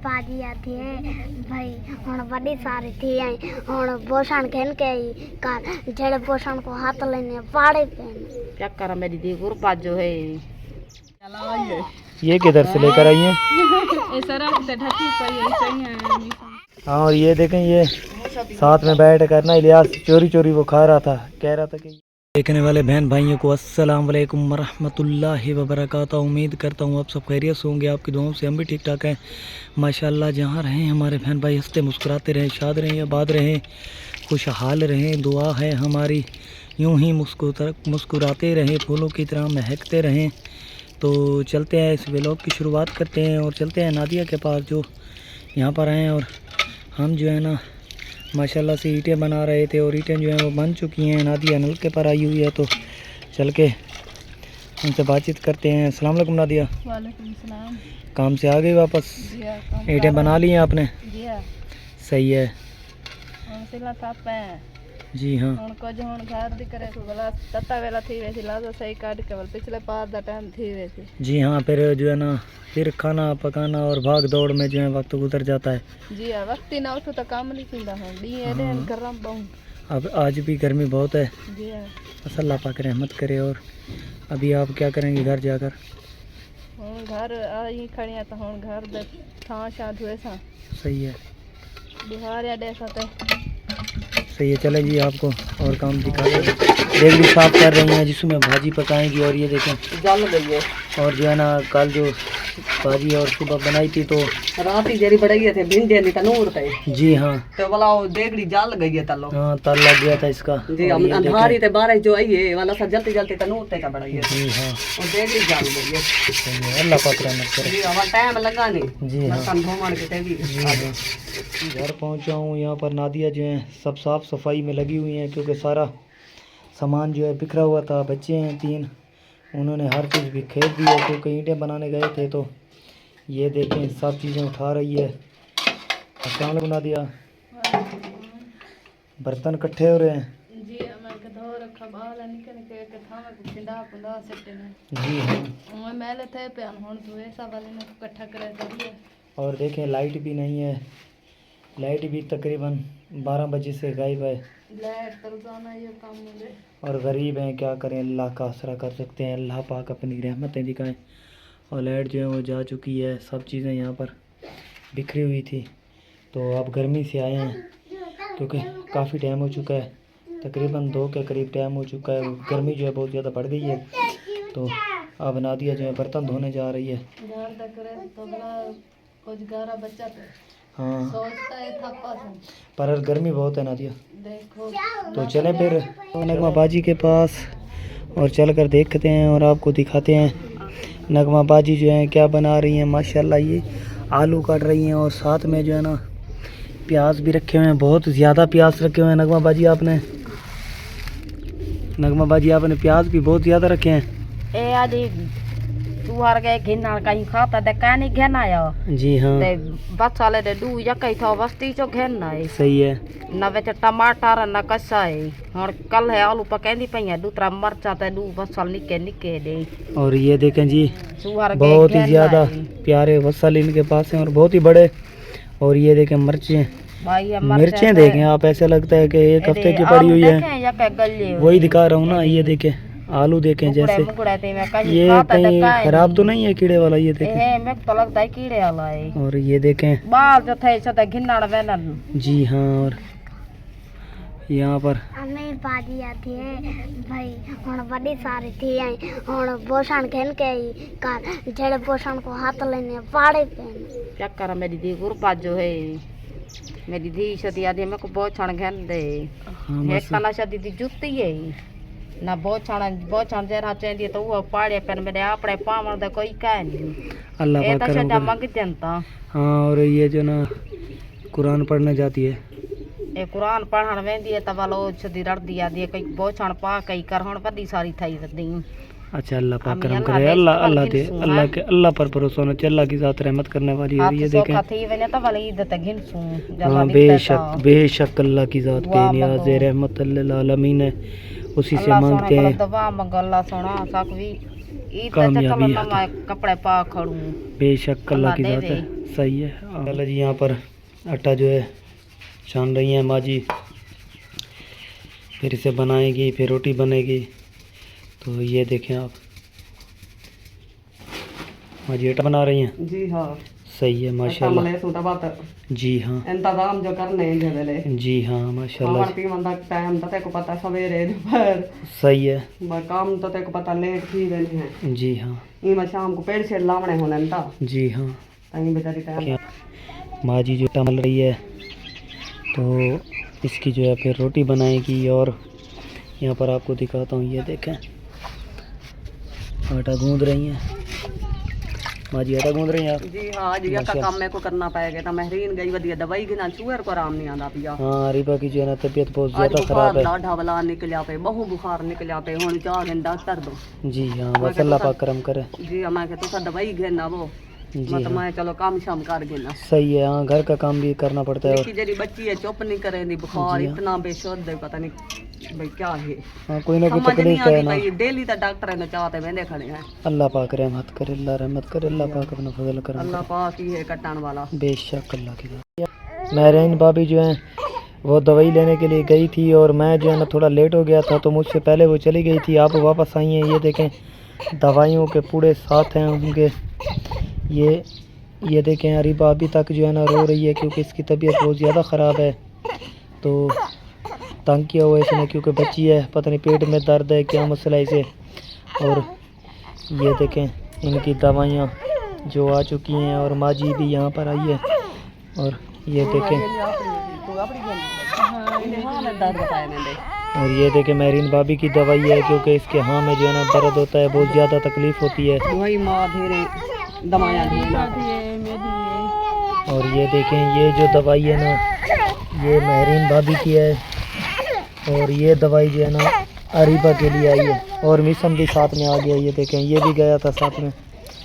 बाजी आती है भाई हुण वड्डी सारी थी आई हुण पोषण खेल के आई कर जेड़े पोषण को हाथ लेने पाड़े पे क्या करा मेरी दी गुरबाज जो है ये किधर से लेकर आई हैं? हाँ और ये देखें ये साथ में बैठ कर ना इलियास चोरी चोरी वो खा रहा था, कह रहा था कि देखने वाले बहन भाइयों को अस्सलाम वालेकुम वरहमतुल्लाहि वबरकातुहू। उम्मीद करता हूँ आप सब खैरियत से होंगे, आपकी दुआओं से हम भी ठीक ठाक हैं माशाल्लाह। जहाँ रहें हमारे बहन भाई हंसते मुस्कुराते रहें, शाद रहें, आबाद रहें, खुशहाल रहें। दुआ है हमारी यूँ ही मुस्कुराते रहें, फूलों की तरह महकते रहें। तो चलते हैं इस व्लॉग की शुरुआत करते हैं और चलते हैं नादिया के पास जो यहाँ पर आए हैं। और हम जो है ना माशाल्लाह से ईंटें बना रहे थे और ईंटें जो हैं वो बन चुकी हैं। नादिया नलके पर आई हुई है तो चल के उनसे बातचीत करते हैं। अस्सलाम वालेकुम नादिया। वालेकुम सलाम। काम से आ गई वापस? ईंटें बना ली हैं आपने? सही है जी हाँ। जी हाँ फिर जो है ना फिर खाना पकाना और भाग दौड़ में जो है वक्त गुजर जाता है। जी हाँ वक्त ही ना उठो तो काम नहीं किंदा हूं गरम बहु। अब आज भी गर्मी बहुत है। जी हाँ बस अल्लाह पाक रहमत करे। और अभी आप क्या करेंगे घर जाकर? हूँ घर आई खड़ी तो हूँ घर दे छां छां धुए सा सही है बिहार या डेसा ते सही है। चलें जी आपको और काम दिखा दें। देख भी साफ कर रही हैं जिसमें भाजी पकाएंगी। और ये देखें जल गई है और जो है ना कल जो भाजी और सुबह बनाई थी तो रात ही जेरी बढ़ गई थे भिंडी नहीं तनूर थे। जी हाँ तो वाला देगड़ी जल गई है तलो। हाँ तल लग गया था इसका। जी हम अंधारी ते बारिश जो आई है वाला सब जलते जलते तनूर ते का बढ़ गई है। जी हाँ और देगड़ी जल गई है। सही है अल्लाह पाक रहमत करे। जी हमारा टाइम लगा नहीं। जी हाँ धोमन के तेगी जी हाँ। घर पहुँचा हूँ यहाँ पर नादिया जो है सब साफ़ सफाई में लगी हुई हैं क्योंकि सारा सामान जो है बिखरा हुआ था। बच्चे हैं 3, उन्होंने हर चीज़ बिखेर दी है क्योंकि ईंटें बनाने गए थे। तो ये देखें सब चीज़ें उठा रही है। अस्सलाम वालेकुम नादिया। बर्तन इकट्ठे हो रहे हैं? जी मैं धो रखा बाहर निकल के थामे को पिंडा पुंडा सेटे ने। जी हाँ मैं मेले थे पे हुन तो ऐसा वाले ने इकट्ठा करे दिया। और देखें लाइट भी नहीं है, लाइट भी तकरीबन 12 बजे से गायब है। लाइट तर जाना ये काम मुझे। और गरीब हैं क्या करें, अल्लाह का आसरा कर सकते हैं। अल्लाह पाक अपनी रहमतें दिखाएं। और लाइट जो है वो जा चुकी है, सब चीज़ें यहाँ पर बिखरी हुई थी। तो अब गर्मी से आए हैं क्योंकि काफ़ी टाइम हो चुका है, तकरीबन 2 के करीब टाइम हो चुका है। गर्मी जो है बहुत ज़्यादा बढ़ गई है। तो अब नादिया जो है बर्तन धोने जा रही है। हाँ पर गर्मी बहुत है नादिया। तो चलें फिर नगमा बाजी के पास और चल कर देखते हैं और आपको दिखाते हैं नगमा बाजी जो है क्या बना रही हैं। माशाल्लाह ये आलू काट रही हैं और साथ में जो है ना प्याज भी रखे हुए हैं, बहुत ज़्यादा प्याज रखे हुए हैं। नगमा बाजी आपने प्याज भी बहुत ज़्यादा रखे हैं। ए आदि तुहार के घिना कहीं खाता दे कानी घेना या। जी हाँ ते बच्चाले दे दू या कहीं था बस्ती चो घेना है। सही है न वे टमाटर न कसा है। और कल है आलू पकेंदी पई दूसरा मरचा ते दू बसल निके निके दे। और ये देखें जी तुहार बहुत ही ज़्यादा प्यारे बसल इनके पास हैं और बहुत ही बड़े। और ये देखें मिर्चें, मिर्चें देखें आप, ऐसा लगता है कि 1 हफ्ते की पड़ी हुई है। वही दिखा रहा हूँ ना। ये देखें आलू देखें जैसे ये कहीं खराब तो नहीं है कीड़े वाला। ये देखें मैं तो लगता है कीड़े वाला है। और ये देखें बाल जो थे सदा घिन्नाड़ वेलन। जी हाँ। और यहाँ पर हमें बाजी आती है भाई हुण वड्डी सारी थी आई हुण पोषण खेल के आई कर जेड़े पोषण को हाथ लेने पाड़े पे क्या करा मेरी दी गुरबाज जो है मेरी दी सदी आदि मेरे को बहुत छण घेन दे। एक तना सदी दी जुत्ती है ना बहुत छण जरा चेंदी तो वो पाड़े पर मेरे आपड़े पावण दे कोई का नहीं। अल्लाह पाक करम करे। मंग जनता हाँ और ये जो ना कुरान पढ़ने जाती है, ए कुरान पढ़न वेंदी है तब वालो सदी रड़ दिया दे कई बहुत छण पा कई करहण बड़ी सारी थई वदी। अच्छा अल्लाह पाक करम करे। अल्लाह दे अल्लाह के अल्लाह पर भरोसा होना चाहिए, अल्लाह की ज़ात रहमत करने वाली है। ये देखें हाँ बेशक अल्लाह की ज़ात बेनियाज़ रहमत लिल आलमीन है, उसी से मांगते हैं। कामयाबी चलो आता है। मैं कपड़े पा खड़ूं। बेशक अल्लाह की अल्लाह ज़ात दे है। सही है। चलो जी यहाँ पर आटा जो है छान रही हैं माँ जी, फिर इसे बनाएगी, फिर रोटी बनेगी। तो ये देखें आप, माँ जी आटा बना रही हैं। जी हाँ, सही है माशाल्लाह। सूटा बात जी हाँ, इंतजाम जो करने हैं जबले जी हाँ माशाल्लाह। पीवन तक टाइम तो तेको पता सवेरे दोपहर सही है। काम तो तेको पता लेट थी वेनी है। जी हाँ, इमा शाम को पेड़ से लावणे होने ता जी हाँ। तई बेचारी टाइम माँ जी जो टमल रही है तो इसकी जो है फिर रोटी बनाएगी। और यहाँ पर आपको दिखाता हूँ, ये देखें आटा गूंद रही हैं माँ जी, आटा गूंद रही हैं आप। जी हाँ, आज यह का काम मेरे को करना पड़ेगा। तो महरीन गई वधिया दवाई गिना चूहर को आराम नहीं आंदा पिया। हाँ, रिबा की जो है ना तबीयत बहुत आज ज़्यादा बुखार ख़राब है। लाढ़ा वाला निकलिया पे, बहु बुखार निकलिया पे, हुन जा गए डॉक्टर दो। जी हाँ, बस अल्लाह पाक करम करे। जी हाँ, मैं कहता था दवाई घेना वो जी मत हाँ, मैं चलो काम शाम कर घेना। सही है। हाँ, घर का काम भी करना पड़ता है। निकी जरी बच्ची है चुप नहीं करे दी, बुखार जी हाँ। इतना बेशुद्ध है, पता नहीं भाई क्या है। हाँ, कोई ना कोई समझ नहीं तकलीफ है आती ना। भाई, डेली तो डॉक्टर ने चाहते मैंने खड़े हैं। अल्लाह पाक रहमत करे, अल्लाह रहमत करे, अल्लाह पाक अपना फजल करम अल्लाह पाक ही है कटाने वाला। करे। बेशक अल्लाह की बात। महरीन भाभी जो है वो दवाई लेने के लिए गई थी और मैं जो है ना थोड़ा लेट हो गया था, तो मुझसे पहले वो चली गई थी। आप वापस आई हैं, ये देखें दवाइयों के पूरे साथ हैं उनके। ये देखें अरीबा अभी तक जो है ना रो रही है क्योंकि इसकी तबीयत बहुत ज़्यादा ख़राब है। तो तंग किया हुआ है इसने क्योंकि बच्ची है, पता नहीं पेट में दर्द है, क्या मसला है इसे। और ये देखें इनकी दवाइयाँ जो आ चुकी हैं और माँ जी भी यहाँ पर आई है। और ये देखें, और ये देखें महरीन भाभी की दवाई है क्योंकि इसके हाँ में जो है ना दर्द होता है, बहुत ज़्यादा तकलीफ़ होती है। वही माँ धीरे दवाइयाँ और ये देखें ये जो दवाई है ना ये महरीन भाभी की है, और ये दवाई जो है ना अरीबा के लिए आई है। और मिशन भी साथ में आ गया, ये देखें ये भी गया था साथ में।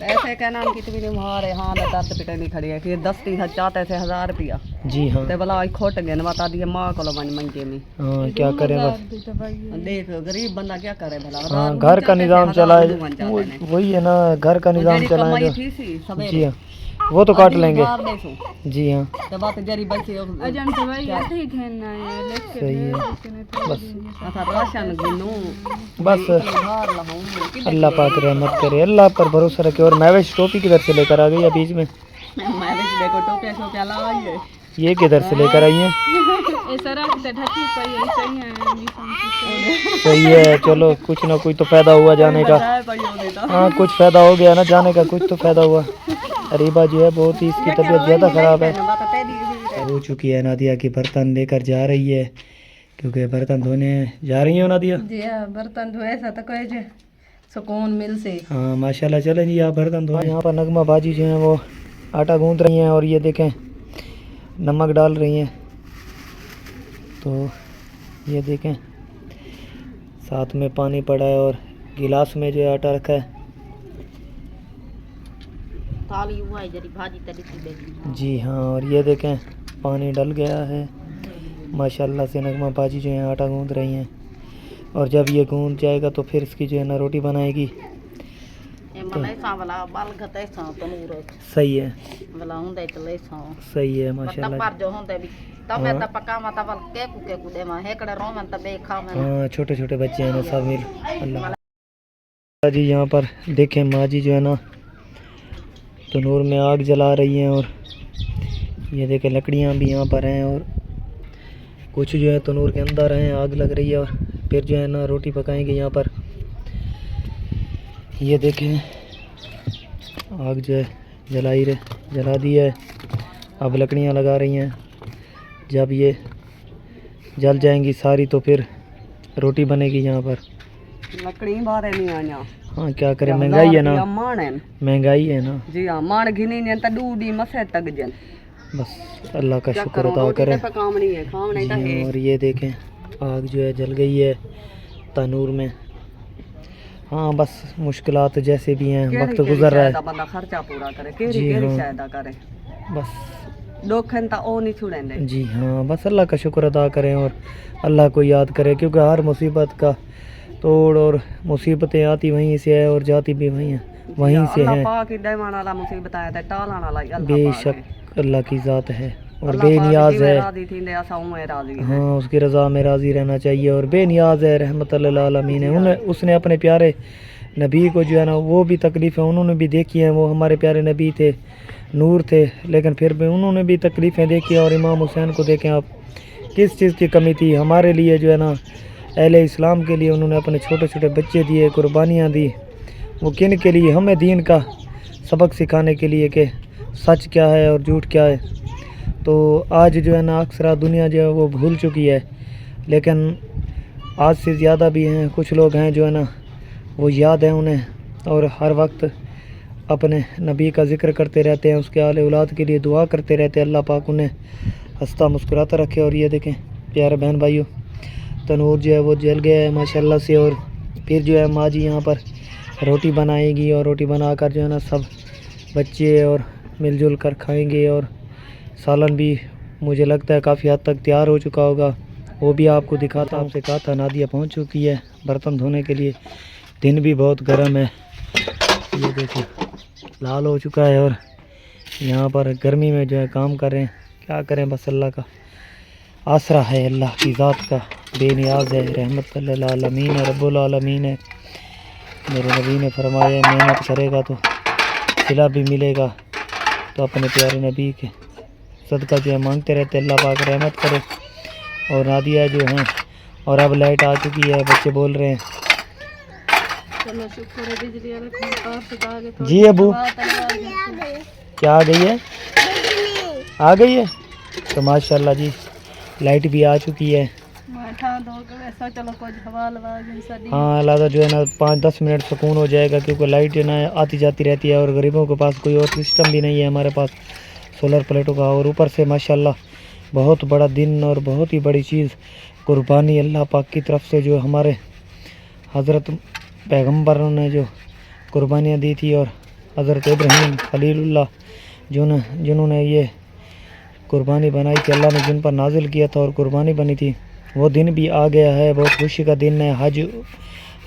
ऐसे क्या नाम की तुम्हें मारे हाँ मैं दर्द पिटे नहीं खड़ी है, फिर 10-30 चाहते थे 1000 रुपया। जी हाँ, ते बोला आज खोट गए बता दिए माँ को मन मंगे में। हाँ क्या करें बस। देख गरीब बंदा क्या करे भला। हाँ, घर का निज़ाम चलाए, वही है ना, घर का निज़ाम चलाए जो। जी हाँ, वो तो काट लेंगे। जी हाँ, सही है। बस अल्लाह पाक रहमत करे, अल्लाह पर भरोसा रखे। और महवेश टोपी किधर से लेकर आ गई है बीच में? ये किधर से लेकर आई है? सही है, चलो कुछ ना कुछ तो फायदा हुआ जाने का। हाँ, कुछ फायदा हो गया ना जाने का, कुछ तो फायदा हुआ। अरीबा जो है बहुत ही इसकी तबीयत ज़्यादा ख़राब है। हो चुकी है, नादिया की बर्तन लेकर जा रही है क्योंकि बर्तन धोने जा रही हो नादिया। जी हाँ, बर्तन धोए सा तो कहे सुकून मिल से। हाँ माशाल्लाह, चलें जी आप बर्तन धोएं। यहाँ पर नगमा बाजी जो है वो आटा गूंद रही हैं और ये देखें नमक डाल रही हैं। तो ये देखें साथ में पानी पड़ा है और गिलास में जो है आटा रखा है। थाली हुआ है जरी भाजी तली थी। जी हाँ, और ये देखें पानी डल गया है माशाल्लाह से। नगमा बाजी जो है आटा गूंद रही हैं और जब ये गूंद जाएगा तो फिर इसकी जो है ना रोटी बनाएगी। तो सही है, सही है माशाल्लाह। हाँ, छोटे छोटे बच्चे हैं ना सब मिल। अल्लाह जी यहाँ पर देखें माँ जी जो है ना तनूर में आग जला रही हैं और ये देखें लकड़ियाँ भी यहाँ पर हैं और कुछ जो है तनूर के अंदर हैं, आग लग रही है। और फिर जो है ना रोटी पकाएंगे यहाँ पर। ये देखें आग जो है जला दी है, अब लकड़ियाँ लगा रही हैं। जब ये जल जाएंगी सारी तो फिर रोटी बनेगी यहाँ पर। लकड़ी बारे नहीं आया। हाँ क्या करें, महंगाई है ना, महंगाई है ना। जी हाँ, मान घिनी ने त दूडी मसे तक जन। बस अल्लाह का शुक्र अदा करें। जी हाँ, और ये देखें आग जो है जल गई है तनूर में। हाँ बस मुश्किलात जैसे भी हैं, वक्त गुजर रहा है। बंदा खर्चा पूरा करे, जी हाँ, शायद करे बस दोखन ता ओ नहीं छुड़ेंगे। जी हाँ, बस अल्लाह का शुक्र अदा करें और अल्लाह को याद करें क्योंकि हर मुसीबत का तोड़ और मुसीबतें आती वहीं से है और जाती भी वहीं से है। बेशक अल्लाह की ज़ात है और बेनियाज है। हाँ, उसकी रज़ा में राज़ी रहना चाहिए और बेनियाज है, रहमतुल लिल आलमीन है। उसने अपने प्यारे नबी को जो है ना, वो भी तकलीफ़ें उन्होंने भी देखी हैं। वो हमारे प्यारे नबी थे, नूर थे, लेकिन फिर भी उन्होंने भी तकलीफ़ें देखी। और इमाम हुसैन को देखें आप, किस चीज़ की कमी थी हमारे लिए जो है ना, अहले इस्लाम के लिए उन्होंने अपने छोटे छोटे बच्चे दिए, कुर्बानियाँ दी। वो किन के लिए? हमें दीन का सबक सिखाने के लिए कि सच क्या है और झूठ क्या है। तो आज जो है ना, अक्सर दुनिया जो है वो भूल चुकी है, लेकिन आज से ज़्यादा भी हैं कुछ लोग हैं जो है ना, वो याद है उन्हें और हर वक्त अपने नबी का ज़िक्र करते रहते हैं, उसके आले औलाद के लिए दुआ करते रहते हैं। अल्लाह पाक उन्हें हंसता मुस्कुराता रखे। और ये देखें प्यारे बहन भाइयों, तनूर जो है वो जल गया है माशाल्लाह से। और फिर जो है माँ जी यहाँ पर रोटी बनाएगी और रोटी बनाकर जो है ना, सब बच्चे और मिलजुल कर खाएंगे। और सालन भी मुझे लगता है काफ़ी हद तक तैयार हो चुका होगा, वो भी आपको दिखाता हूँ। से कहा था नादिया पहुँच चुकी है बर्तन धोने के लिए। दिन भी बहुत गर्म है, ये देखिए लाल हो चुका है। और यहाँ पर गर्मी में जो है काम कर रहे हैं। क्या करें, बस अल्लाह का आसरा है, अल्लाह की ज़ात का बेनियाज है, रहमतुल लिल आलमीन है, रब्बुल आलमीन है। मेरे नबी ने फरमाया मेहनत करेगा तो सिला भी मिलेगा। तो अपने प्यारे नबी के सदका जो है मांगते रहते, अल्लाह पाक रहमत करे। और नादिया जो हैं, और अब लाइट आ चुकी है, बच्चे बोल रहे हैं जी अबू क्या आ गई है? आ गई है तो माशाल्लाह जी लाइट भी आ चुकी है। हाँ, लादा जो है ना 5-10 मिनट सुकून हो जाएगा, क्योंकि लाइट जो है ना आती जाती रहती है और गरीबों के पास कोई और सिस्टम भी नहीं है हमारे पास सोलर प्लेटों का। और ऊपर से माशाल्लाह बहुत बड़ा दिन और बहुत ही बड़ी चीज़ कुर्बानी अल्लाह पाक की तरफ से जो हमारे हज़रत पैगम्बरों ने जो कुर्बानियाँ दी थी, और हज़रत इब्राहीम खलीलुल्लाह जिन्होंने ये कुर्बानी बनाई थी, अल्लाह ने जिन पर नाजिल किया था और कुर्बानी बनी थी, वो दिन भी आ गया है। बहुत खुशी का दिन है।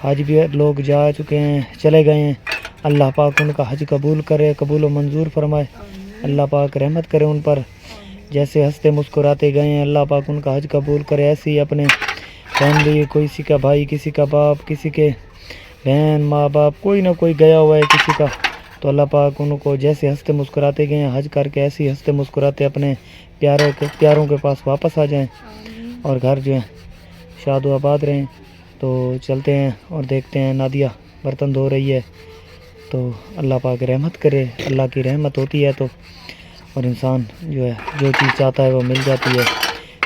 हज भी लोग जा चुके हैं, चले गए हैं। अल्लाह पाक उनका हज कबूल करे, कबूल व मंजूर फरमाए। अल्लाह पाक रहमत करे उन पर, जैसे हंसते मुस्कुराते गए हैं, अल्लाह पाक उनका हज कबूल करे। ऐसे ही अपने फैमिली, कोई किसी का भाई, किसी का बाप, किसी के बहन, माँ बाप, कोई ना कोई गया हुआ है किसी का, तो अल्लाह पाक उनको जैसे हंसते मुस्कुराते गए हैं हज करके, ऐसे ही हंसते मुस्कुराते अपने प्यारों के पास वापस आ जाएं और घर जो है शाद व आबाद रहें। तो चलते हैं और देखते हैं नादिया बर्तन धो रही है। तो अल्लाह पाक रहमत करे, अल्लाह की रहमत होती है तो, और इंसान जो है जो चीज़ चाहता है वो मिल जाती है।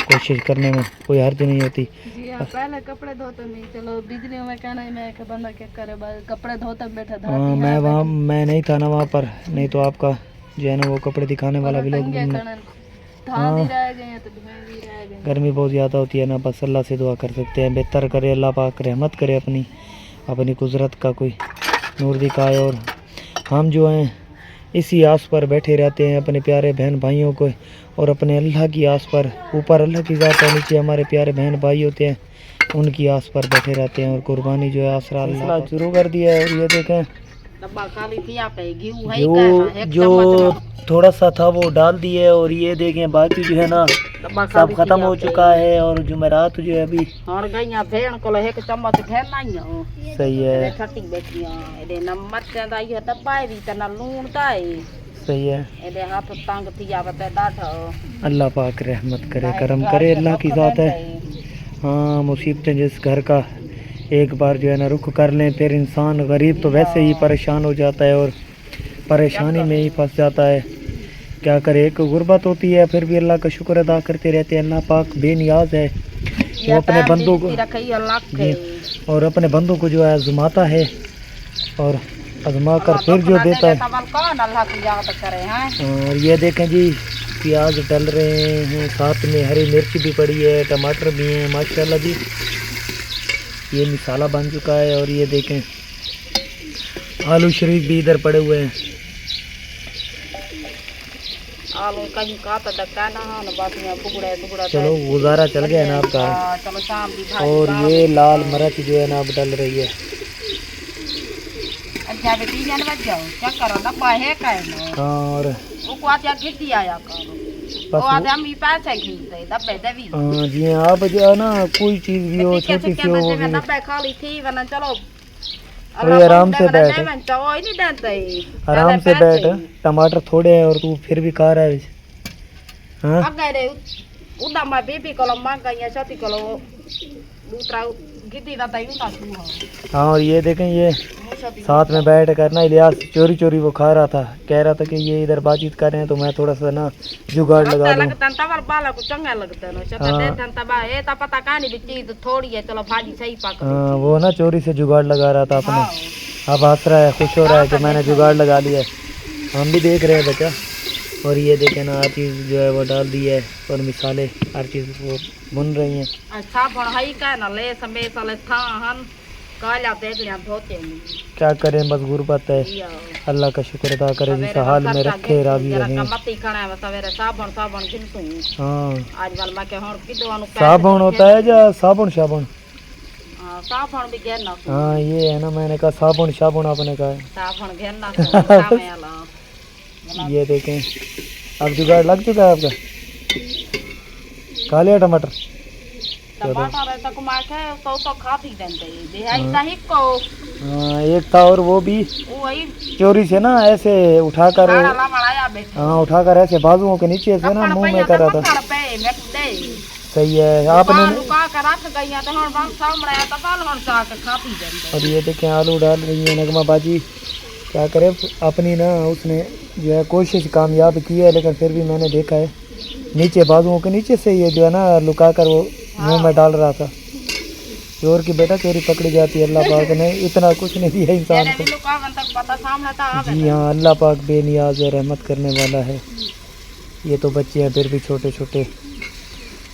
कोशिश करने में कोई हर्ज नहीं होती। पहले कपड़े धोते नहीं, चलो बिजली में कहना ही मैं बंदा क्या करे, कपड़े धोते बैठा था। हाँ, मैं नहीं था ना वहाँ पर, नहीं तो आपका जो है ना वो कपड़े दिखाने वाला भी लोग। हाँ, गर्मी बहुत ज़्यादा होती है ना, बस अल्लाह से दुआ कर सकते हैं बेहतर करे, अल्लाह पाक रहमत करे, अपनी कुदरत का कोई नूर दिखाए। और हम जो हैं इसी आस पर बैठे रहते हैं अपने प्यारे बहन भाइयों को, और अपने अल्लाह की आस पर, ऊपर अल्लाह की ज़ात है, नीचे हमारे प्यारे बहन भाई होते हैं, उनकी आस पर बैठे रहते हैं। और कुर्बानी जो है आसरा अल्लाह शुरू कर दिया है। और ये देखें घी जो थोड़ा सा था वो डाल दिए, और ये देखें बाकी जो है ना सब खत्म हो चुका है। और जुमेरात जो है अभी सही है, सही है। अल्लाह पाक रहमत करे, करम करे, अल्लाह की ज़ात है। हाँ, मुसीबतें जिस घर का एक बार जो है ना रुख कर लें, फिर इंसान गरीब तो वैसे ही परेशान हो जाता है और परेशानी में ही फंस जाता है। क्या करे, एक गुर्बत होती है, फिर भी अल्लाह का शुक्र अदा करते रहते हैं। अल्लाह पाक बेनियाज है, वो अपने बंदों को और अपने बंदों को जो है आजमाता है, और आजमा कर फिर जो देता है। और ये देखें जी प्याज डल रहे हैं, साथ में हरी मिर्च भी पड़ी है, टमाटर भी हैं माशाल्लाह जी। ये मसाला बन चुका है। और ये देखें आलू शरीफ भी इधर पड़े हुए हैं। आलू कहीं का तो धक्का ना हो न बस में बुगड़े बुगड़ा चलो गुजारा चल गया ना आपका। चलो शाम की भाजी और ये लाल मिर्च जो है ना अब डल रही है। अच्छा बेटी जान बच जाओ क्या करो डब्बा है का ना। हाँ और वो को आते गिट्टी आया करो बस वो आते हम ही पैसे खींचते डब्बे देवी हाँ जी हाँ, आप जो है ना कोई चीज़ भी हो छोटी सी हो वो भी डब्बे खाली थी वरना चलो अरे आराम से बैठ, नहीं देते आराम से बैठ। टमाटर थोड़े हैं और तू फिर भी खा रहा है। हाँ अगर उदा मैं बेबी कलम मांग गई छती कलो दूसरा गिद्दी दाता यूं का तू हो। हाँ और ये देखें, ये साथ में बैठ कर ना इलियास चोरी चोरी वो खा रहा था, कह रहा था कि ये इधर बातचीत कर रहे हैं तो मैं थोड़ा सा ना जुगाड़ लगा दूं। लगता तवर बाला को चंगा लगता है चता दे धन तबा ए ता पता कहानी भी चीज थोड़ी है चलो भाजी सही पक। हाँ वो ना चोरी से जुगाड़ लगा रहा था अपने। अब हंस रहा है, खुश हो रहा है कि मैंने जुगाड़ लगा लिया है। हम भी देख रहे हैं बच्चा। और ये देखे ना हर चीज़ जो है वो डाल दी है और मिसाले हर चीज़ वो बुन रही हैं। अच्छा पढ़ाई का ना ले समय साले था हम काला तेलियां धोते क्या करें, बस गुर्बत है। अल्लाह का शुक्र अदा करे जिस हाल में रखे राजी रहे। मत्ती खाना है सवेरे साबुन साबुन गिनतू। हाँ आज वाल मैं के होर किदवानु साबुन होता है या साबुन साबुन? साबुन भी घेरना। हाँ ये है ना, मैंने कहा साबुन साबुन आपने कहा साबुन घेरना सामे आला। ये देखें अब जुगाड़ लग चुका है आपका। खा लिया टमाटर? टमाटर है तक मार के तो खाती देंते दे ऐसा ही को। हाँ एक था और वो भी वही चोरी से ना ऐसे उठाकर, ला मड़ाया बेटा। हाँ उठाकर ऐसे बाजुओं के नीचे से ना मुंह में कर रहा था। सही है आपने। लुका कर रख गई तो हम बस सामने तो बाल हम सा के खाती देंते। और ये देखें आलू डाल रही है नगमा बाजी। क्या करे, अपनी ना उसने जो है कोशिश कामयाब की है, लेकिन फिर भी मैंने देखा है नीचे बाजुओं के नीचे से ये जो है ना लुका कर वो मुंह में डाल रहा था। चोर की बेटा चोरी पकड़ी जाती है, अल्लाह पाक ने इतना कुछ नहीं दिया इंसान को। जी हाँ, अल्लाह पाक बेनियाज है, रहमत करने वाला है। ये तो बच्चे हैं फिर भी छोटे छोटे।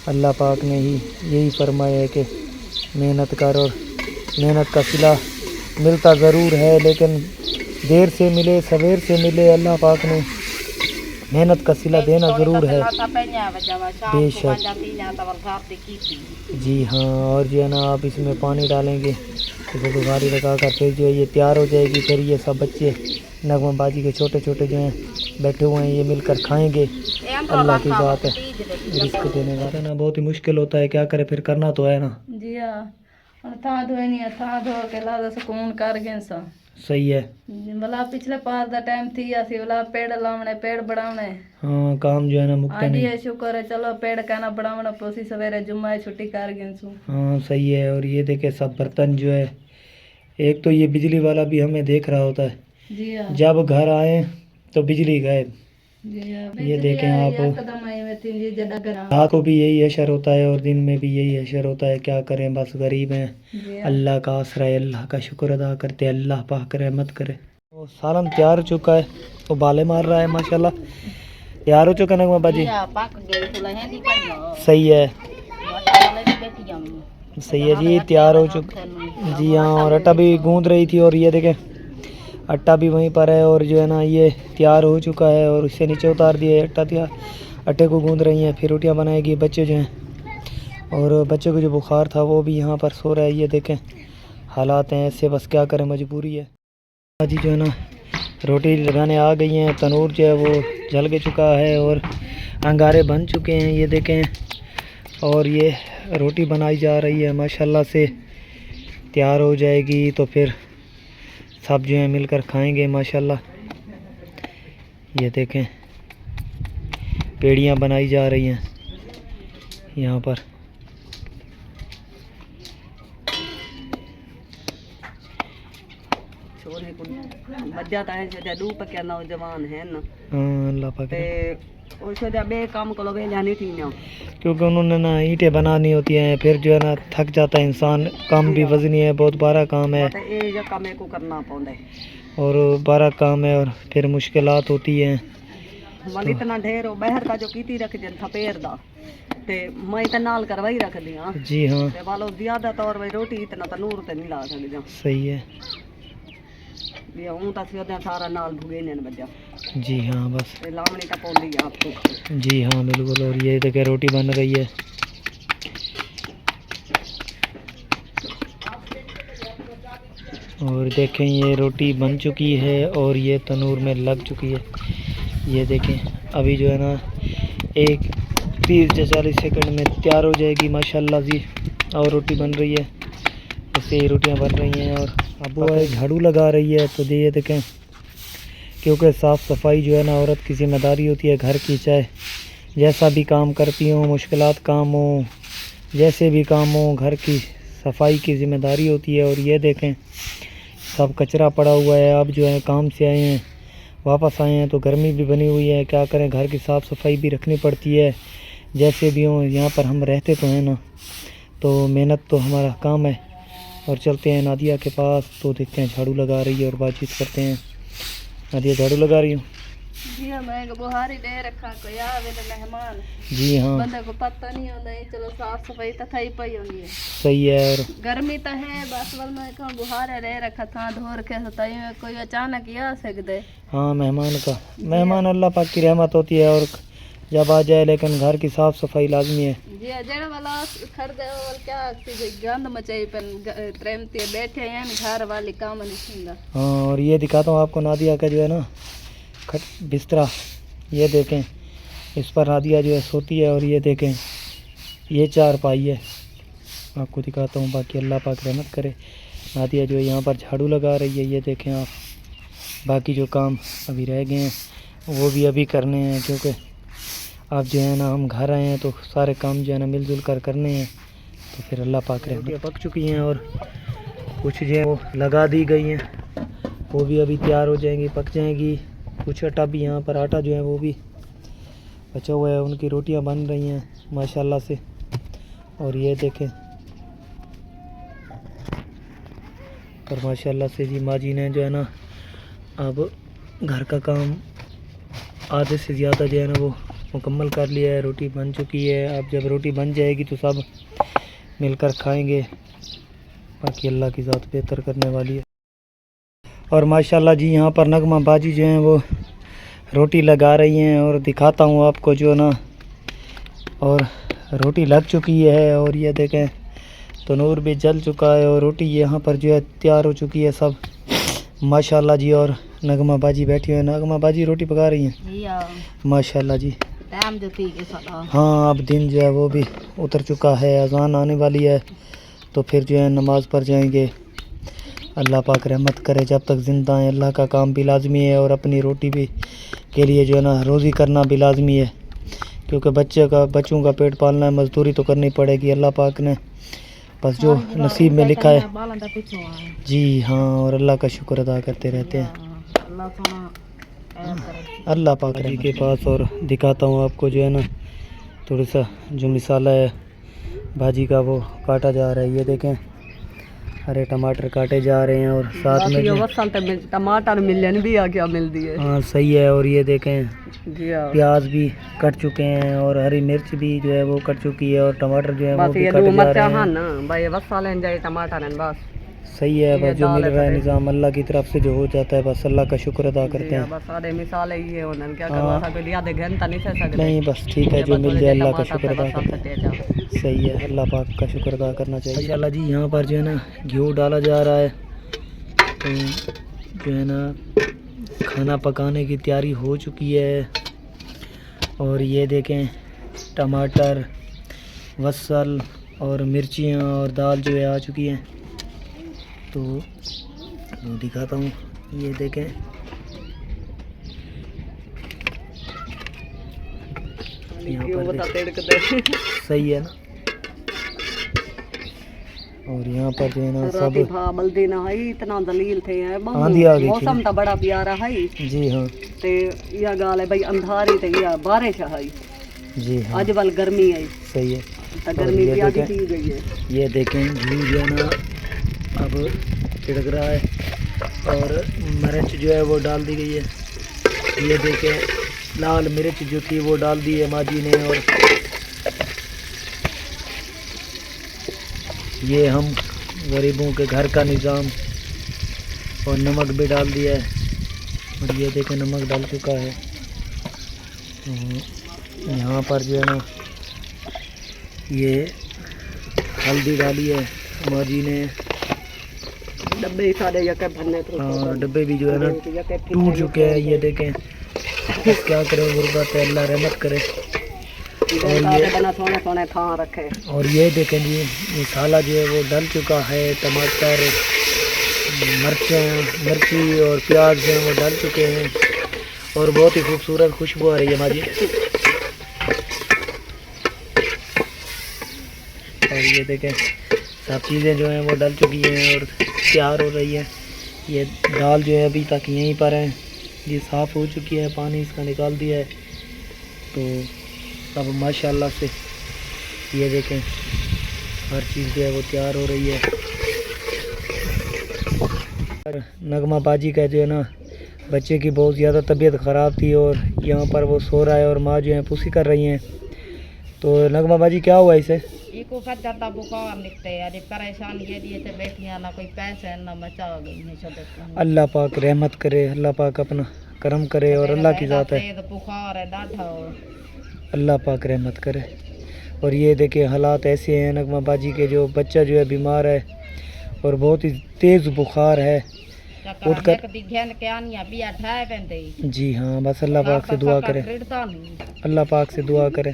अल्लाह पाक ने ही यही फरमाया है कि मेहनत कर, और मेहनत का सिला मिलता ज़रूर है, लेकिन देर से मिले सवेर से मिले, अल्लाह पाक ने मेहनत का सिला देना ज़रूर है बेशक। जी हाँ, और जो है ना आप इसमें पानी डालेंगे इसे बुखारी लगा कर फिर जो है ये तैयार हो जाएगी। फिर ये सब बच्चे नगमा बाजी के छोटे छोटे जो हैं बैठे हुए हैं, ये मिलकर खाएंगे। अल्लाह की बात है, रिस्क देने वाला ना बहुत ही मुश्किल होता है, क्या करे फिर करना तो है ना। जी हाँ, था धो नहीं था धो के ला सुकून कर गए सा। सही है भला पिछले पार दा टाइम थी असी भला पेड़ लावने पेड़ बढ़ावने। हाँ काम जो है ना मुकता आज नहीं। ये शुक्र है चलो पेड़ कहना बढ़ावना पोसी सवेरे जुम्मा छुट्टी कर गए सु। हाँ सही है। और ये देखे सब बर्तन जो है, एक तो ये बिजली वाला भी हमें देख रहा होता है। जी हाँ, जब घर आए तो बिजली गायब। जी हाँ, ये देखें आप, रात को भी यही असर होता है और दिन में भी यही असर होता है। क्या करें, बस गरीब हैं। अल्लाह का आसरा है, अल्लाह का शुक्र अदा करते हैं, अल्लाह पाक रहमत करे। तो सालन तैयार हो चुका है, तो बाले मार रहा है माशाल्लाह। तैयार हो चुका नगमा बाजी? सही है, सही है जी, तैयार हो चुका। जी हाँ, और आटा भी गूंद रही थी और ये देखें आटा भी वहीं पर है और जो है ना ये तैयार हो चुका है और इससे नीचे उतार दिया आटा तैयार। आटे को गूंद रही हैं, फिर रोटियां बनाएगी। बच्चे जो हैं और बच्चे को जो बुखार था वो भी यहाँ पर सो रहा है। ये देखें हालात हैं ऐसे, बस क्या करें, मजबूरी है। जी जो है ना रोटी लगाने आ गई हैं, तनूर जो है वो जल के चुका है और अंगारे बन चुके हैं। ये देखें, और ये रोटी बनाई जा रही है माशाल्लाह से। तैयार हो जाएगी तो फिर सब जो है मिलकर खाएंगे माशाल्लाह। ये देखें पेड़ियाँ बनाई जा रही हैं यहाँ पर। नौजवान है ना, अल्लाह पाक, काम को नहीं थी ना, क्योंकि उन्होंने ना ईंटें बनानी होती हैं, फिर जो है ना थक जाता है इंसान। काम भी वजनी है, बहुत बड़ा काम है को करना पौंदा और बड़ा काम है और फिर मुश्किलात होती हैं। मन इतना ढेर हो बाहर का जो कीती रख जन थपेर दा ते मैं इतना नाल करवाई रख दिया। जी हाँ ते वालो ज्यादा तौर पे रोटी इतना तनूर ते नहीं ला सकदा। सही है। ये हूं ता सियोदे सारा नाल भुगे ने बजा। जी हाँ बस लावणी का पौली आपको। जी हाँ बिल्कुल। और ये देखिए रोटी बन रही है। और देखें ये रोटी बन चुकी है और ये तनूर में लग चुकी है। ये देखें अभी जो है ना 30 से 40 सेकंड में तैयार हो जाएगी माशाल्लाह जी। और रोटी बन रही है, ऐसे ही रोटियां बन रही हैं। और अब वो झाड़ू लगा रही है। तो ये देखें क्योंकि साफ़ सफाई जो है ना औरत की जिम्मेदारी होती है घर की, चाहे जैसा भी काम करती हो, मुश्किलात काम हो, जैसे भी काम हो, घर की सफाई की जिम्मेदारी होती है। और ये देखें सब कचरा पड़ा हुआ है। अब जो है काम से आए हैं, वापस आए हैं तो गर्मी भी बनी हुई है, क्या करें, घर की साफ़ सफाई भी रखनी पड़ती है। जैसे भी हो यहाँ पर हम रहते तो हैं ना, तो मेहनत तो हमारा काम है। और चलते हैं नादिया के पास, तो देखते हैं झाड़ू लगा रही है और बातचीत करते हैं। नादिया झाड़ू लगा रही हूँ। जी हाँ, मैं बुहारी दे रखा कोई आवे तो मेहमान। जी हाँ बंदे को पता नहीं होता है, चलो साफ सफाई तो थई पई होनी है। सही है। और गर्मी तो है बस, वल मैं कहूँ बुहारे रह रखा था धो के सताई में कोई अचानक ही आ सकते। हाँ मेहमान अल्लाह पाक की रहमत होती है और जब आ जाए, लेकिन घर की साफ सफाई लाजमी है। जी जेड़ा वाला खरीदे वाल क्या गंद मचाई पर प्रेम ते बैठे हैं घर वाली काम नहीं सुनता। हाँ और ये दिखाता हूँ आपको नादिया का जो है ना बिस्तरा, ये देखें इस पर नादिया जो है सोती है। और ये देखें ये चारपाई है, आपको दिखाता हूँ। बाकी अल्लाह पाक रहमत करे। नादिया जो है यहाँ पर झाड़ू लगा रही है, ये देखें आप। बाकी जो काम अभी रह गए हैं वो भी अभी करने हैं, क्योंकि आप जो है ना हम घर आए हैं तो सारे काम जो है ना मिलजुल कर करने हैं। तो फिर अल्लाह पाक रहमत। पक चुकी हैं और कुछ जो है वो लगा दी गई हैं, वो भी अभी तैयार हो जाएंगी, पक जाएंगी। कुछ आटा भी यहाँ पर, आटा जो है वो भी बचा हुआ है, उनकी रोटियां बन रही हैं माशाल्लाह से। और ये देखें और माशाल्लाह से जी माँ जी ने जो है ना अब घर का काम आधे से ज़्यादा जो है ना वो मुकम्मल कर लिया है। रोटी बन चुकी है। अब जब रोटी बन जाएगी तो सब मिलकर खाएंगे। बाकी अल्लाह की ज़ात बेहतर करने वाली है। और माशाल्लाह जी यहाँ पर नगमा बाजी जो हैं वो रोटी लगा रही हैं और दिखाता हूँ आपको जो ना। और रोटी लग चुकी है और ये देखें तनूर भी जल चुका है और रोटी यहाँ पर जो है तैयार हो चुकी है सब माशाल्लाह जी। और नगमा बाजी बैठी हुई है, नगमा बाजी रोटी पका रही हैं माशाल्लाह जी। टाइम जो थी के साथ हाँ अब दिन जो है वो भी उतर चुका है, अज़ान आने वाली है तो फिर जो है नमाज़ पढ़ जाएंगे। अल्लाह पाक रहमत करे, जब तक ज़िंदा हैं अल्लाह का काम भी लाजमी है और अपनी रोटी भी के लिए जो है ना रोज़ी करना भी लाजमी है, क्योंकि बच्चों का पेट पालना है, मजदूरी तो करनी पड़ेगी। अल्लाह पाक ने बस जो नसीब में लिखा है। जी हाँ, और अल्लाह का शुक्र अदा करते रहते हैं अल्लाह पाक जी के पास। और दिखाता हूँ आपको जो है ना थोड़ा सा जो मिसाला है भाजी का वो काटा जा रहा है। ये देखें हरे टमाटर काटे जा रहे हैं और साथ में टमाटर मिलन भी आ क्या मिलती है। हाँ सही है। और ये देखें प्याज भी कट चुके हैं और हरी मिर्च भी जो है वो कट चुकी है और टमाटर जो है वो भी कट जा रहे हैं ना भाई बस सालन जाए टमाटर बस सही है। बस जो मिल रहा है निज़ाम अल्लाह की तरफ से जो हो जाता है बस अल्लाह का शुक्र अदा करते हैं। बस सारे मिसाल ही है उन्होंने क्या करवा सकते आधे घंटा नहीं सह सकते। नहीं बस ठीक है, जो मिल जाए अल्लाह का शुक्र अदा करते हैं। सही है, अल्लाह पाक का शुक्र अदा करना चाहिए। माशाल्लाह जी यहाँ पर जो है ना घी डाला जा रहा है, तो जो है ना खाना पकाने की तैयारी हो चुकी है। और ये देखें टमाटर, वसल और मिर्चियाँ और दाल जो है आ चुकी हैं। तो दिखाता हूँ, ये देखें यहाँ पर सही है ना। और यहाँ पर जो है ना सब बल्दी ना है इतना दलील थे आंधी आ गई, मौसम तो बड़ा प्यारा है। जी हाँ, ते यह गाल है भाई अंधारी ते यह बारिश है। जी हाँ, आज बल गर्मी है। सही है। तो गर्मी भी आधी पी गई है। ये देखें घी जो है ना अब छिड़क रहा है और मिर्च जो है वो डाल दी गई है। ये देखें लाल मिर्च जो थी वो डाल दी है माँ जी ने। और ये हम गरीबों के घर का निज़ाम और नमक भी डाल दिया है। और ये देखें नमक डाल चुका है। यहाँ पर जो है ना ये हल्दी डाली है माँ जी ने। डब्बे सारे यके भरने तो हाँ डब्बे भी जो है ना टूट चुके हैं। ये देखें क्या करें, गुर्बत है, अल्लाह रहमत करे। और ये देखें जी मसाला जो है वो डल चुका है। टमाटर, मिर्ची और प्याज जो है वो डल चुके हैं और बहुत ही खूबसूरत खुशबू आ रही है माजी। और ये देखें सब चीज़ें जो हैं वो डल चुकी हैं और तैयार हो रही है। ये दाल जो है अभी तक यहीं पर है, ये साफ़ हो चुकी है, पानी इसका निकाल दिया है। तो अब माशाल्लाह से ये देखें हर चीज़ जो है वो तैयार हो रही है। नगमा बाजी का जो है ना बच्चे की बहुत ज़्यादा तबीयत ख़राब थी और यहाँ पर वो सो रहा है और माँ जो है पुसी कर रही हैं। तो नगमा बाजी क्या हुआ इसे? इको का ज्यादा बुखार निकलते है। अरे परेशान ये दिए थे बैठियां ना कोई पैसे ना मचा गई है सब। अल्लाह पाक रहमत करे, अल्लाह पाक अपना करम करे और अल्लाह की ज़ात है। तो बुखार है डाढ़ा, अल्लाह पाक रहमत करे। और ये देखिए हालात ऐसे हैं नगमा बाजी के, जो बच्चा जो है बीमार है और बहुत ही तेज़ बुखार है। उठकर जी हाँ बस अल्लाह पाक से दुआ करें, अल्लाह पाक से दुआ करें।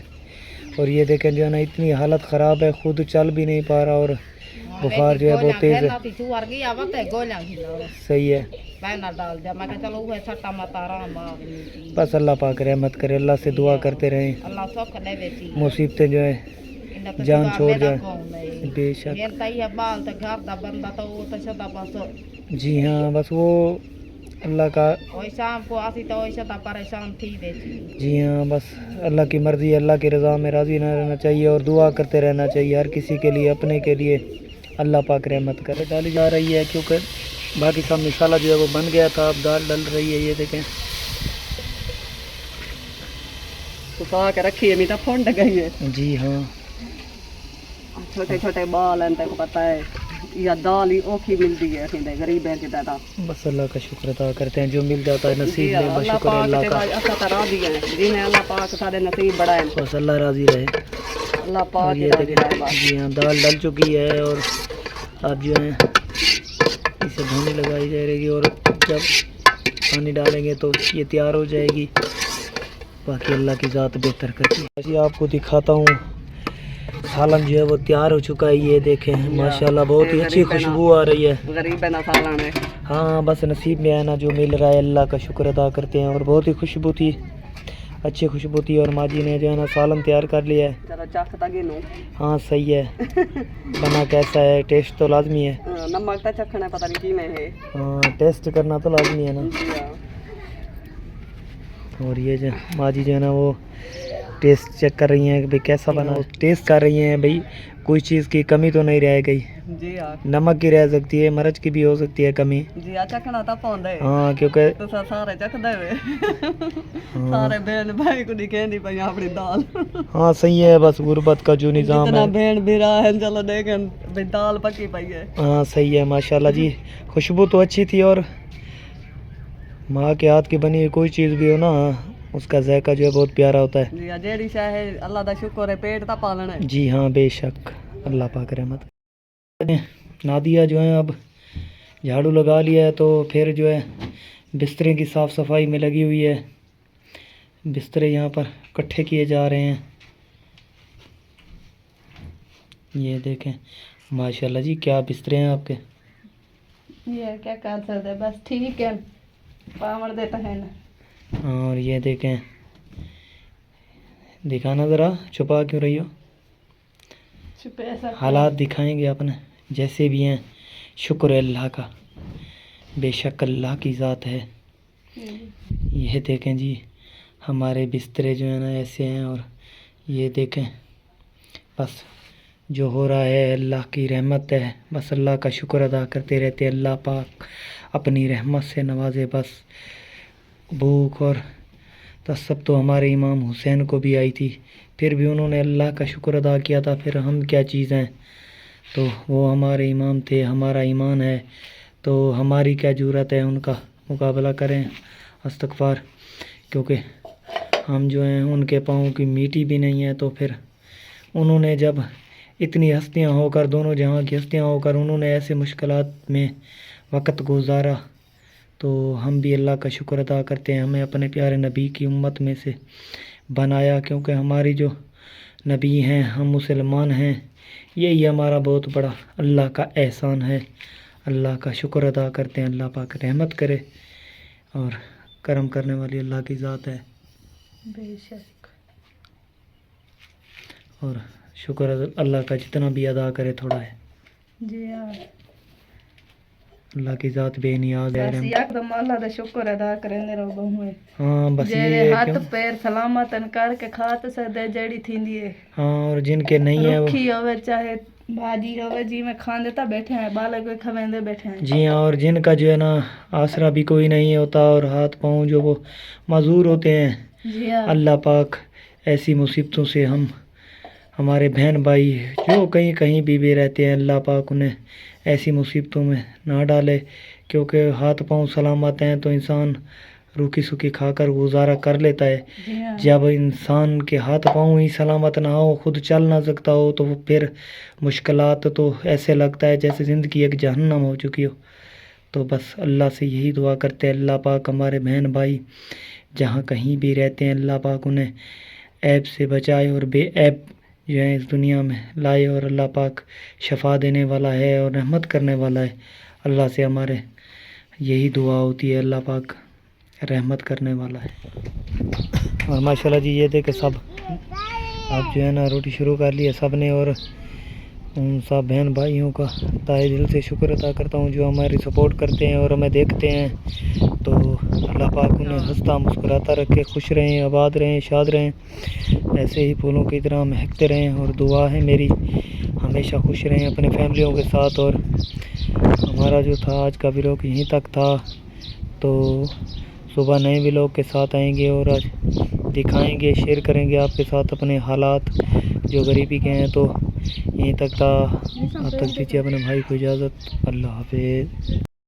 और ये देखें जो है ना इतनी हालत ख़राब है, खुद चल भी नहीं पा रहा और बुखार जो है बहुत तेज़ है। सही है बस अल्लाह पाक रहमत करे, अल्लाह से दुआ करते रहें, मुसीबतें जो है जान छोड़ जाए। बेशक जी हाँ बस वो अल्लाह का जी हाँ बस अल्लाह की मर्ज़ी, अल्लाह की रज़ा में राज़ी ना रहना चाहिए और दुआ करते रहना चाहिए हर किसी के लिए, अपने के लिए। अल्लाह पाक रहमत करे। डाली जा रही है क्योंकि बाकी सब मसाला जो है वो बन गया था, अब दाल डल रही है। ये देखें सुखा के रखी है, मीठा फोड़ गई है। जी हाँ छोटे छोटे बाल हैं, तेको पता है या दाल ही ओखी मिलती है गरीब है कि दादा। बस अल्लाह का शुक्र अदा करते हैं, जो मिल जाता है नसीब में बस शुक्र है अल्लाह का। अल्लाह पाक सारे नसीब बढ़ाए, बस अल्लाह राज़ी रहे, अल्लाह पाक। ये देखें जी हाँ दाल डल चुकी है और अब जो है इसे धोने लगाई जाएगी और जब पानी डालेंगे तो ये तैयार हो जाएगी। बाकी अल्लाह की ज़ात बेहतर करती है। ऐसे आपको दिखाता हूँ सालन जो है वो तैयार हो चुका है। ये देखें माशाल्लाह बहुत ही अच्छी खुशबू आ रही है। गरीब है ना सालन है। हाँ बस नसीब में है ना जो मिल रहा है, अल्लाह का शुक्र अदा करते हैं। और बहुत ही खुशबू थी, अच्छी खुशबू थी और माँ जी ने जो है ना सालन तैयार कर लिया है। हाँ सही है बना कैसा है, टेस्ट तो लाजमी है। नमक तो चखना पता नहीं में है। हाँ टेस्ट करना तो लाजमी है ना। और ये जो माँ जी जो है ना वो टेस्ट चेक कर रही हैं कि भाई कैसा बना, टेस्ट कर रही हैं भाई कोई चीज़ की कमी तो नहीं रह गई। जी हाँ नमक की रह सकती है, मिर्च की भी हो सकती है कमी। जी हाँ चखना था पौंदे। हाँ क्योंकि तो सारे चखदे हुए सारे बहन भाई को नहीं कहनी पई अपनी दाल। हाँ सही है बस गुर्बत का जो निज़ाम है। बहन भी रहा है चलो देखें भाई दाल पकी पई है। हाँ सही है माशाल्लाह जी, खुशबू तो अच्छी थी और माँ के हाथ की बनी हुई कोई चीज़ भी हो ना उसका जायका जो है बहुत प्यारा होता है। जी जेड़ी शाह है अल्लाह दा शुक्र है, पेट ता पालना है। जी हाँ बेशक अल्लाह पाक रहमत। नादिया जो है अब झाड़ू लगा लिया है तो फिर जो है बिस्तरे की साफ़ सफाई में लगी हुई है। बिस्तरे यहाँ पर इकट्ठे किए जा रहे हैं। ये देखें माशाल्लाह जी क्या बिस्तरे हैं आपके। ये क्या कर सकते बस ठीक है, पावर देता है ना। और ये देखें दिखाना ज़रा, छुपा क्यों रही हो? हालात दिखाएंगे अपने जैसे भी हैं। शुक्र है अल्लाह का, बेशक अल्लाह की ज़ात है। ये देखें जी हमारे बिस्तरे जो है ना ऐसे हैं और ये देखें बस जो हो रहा है अल्लाह की रहमत है। बस अल्लाह का शुक्र अदा करते रहते, अल्लाह पाक अपनी रहमत से नवाजे। बस भूख और तसब तो हमारे इमाम हुसैन को भी आई थी, फिर भी उन्होंने अल्लाह का शुक्र अदा किया था। फिर हम क्या चीज़ हैं, तो वो हमारे इमाम थे, हमारा ईमान है। तो हमारी क्या ज़रूरत है उनका मुकाबला करें, इस्तग़फ़ार, क्योंकि हम जो हैं उनके पाँव की मिट्टी भी नहीं है। तो फिर उन्होंने जब इतनी हस्तियां होकर, दोनों जहां की हस्तियां होकर, उन्होंने ऐसे मुश्किलात में वक़्त गुजारा, तो हम भी अल्लाह का शुक्र अदा करते हैं हमें अपने प्यारे नबी की उम्मत में से बनाया, क्योंकि हमारी जो नबी हैं, हम मुसलमान हैं, यही हमारा बहुत बड़ा अल्लाह का एहसान है। अल्लाह का शुक्र अदा करते हैं, अल्लाह पाक रहमत करे और करम करने वाली अल्लाह की ज़ात है। बेशक। और शुक्र अल्लाह का जितना भी अदा करे थोड़ा है। जी हाँ, अल्लाह की ज़ात बेनियाज है। एकदम अल्लाह दा शुक्र अदा करने रहो बहुए। हाँ बस ये जेड़े है हाथ क्यों। पैर सलामतन करके खात सदे जड़ी थींदी है। हाँ, और जिनके नहीं है वो, रुखी होवे चाहे भाजी होवे, जी में खाने ता बैठे हैं, बालक भी खवेंदे बैठे हैं। जी हाँ, और जिनका जो है ना आसरा भी कोई नहीं होता और हाथ पाँव जो वो मजूर होते हैं, जी हाँ, अल्लाह पाक ऐसी मुसीबतों से हमारे बहन भाई जो कहीं कहीं भी रहते हैं, अल्लाह पाक उन्हें ऐसी मुसीबतों में ना डाले, क्योंकि हाथ पाँव सलामत हैं तो इंसान रूखी सूखी खाकर गुजारा कर लेता है। जी हाँ, जब इंसान के हाथ पाँव ही सलामत ना हो, खुद चल ना सकता हो, तो वो फिर मुश्किलात तो ऐसे लगता है जैसे ज़िंदगी एक जहन्नम हो चुकी हो। तो बस अल्लाह से यही दुआ करते हैं, अल्लाह पाक हमारे बहन भाई जहाँ कहीं भी रहते हैं, अल्लाह पाक उन्हें ऐब से बचाए और बेऐब जो है इस दुनिया में लाए, और अल्लाह पाक शफा देने वाला है और रहमत करने वाला है। अल्लाह से हमारे यही दुआ होती है, अल्लाह पाक रहमत करने वाला है। और माशाल्लाह जी ये देखे सब आप जो है ना रोटी शुरू कर ली है सब ने, और उन सब बहन भाइयों का तहे दिल से शुक्र अदा करता हूँ जो हमारी सपोर्ट करते हैं और हमें देखते हैं। तो अल्लाह पाक उन्हें हंसता मुस्कुराता रखे, खुश रहें, आबाद रहें, शाद रहें, ऐसे ही फूलों की तरह महकते रहें। और दुआ है मेरी हमेशा खुश रहें अपने फैमिलियों के साथ। और हमारा जो था आज का व्लॉग यहीं तक था, तो सुबह नए व्लॉग के साथ आएंगे और आज दिखाएंगे, शेयर करेंगे आपके साथ अपने हालात जो गरीबी के हैं। तो यहीं तक था, अब तक दीजिए अपने भाई को इजाज़त। अल्लाह हाफिज़।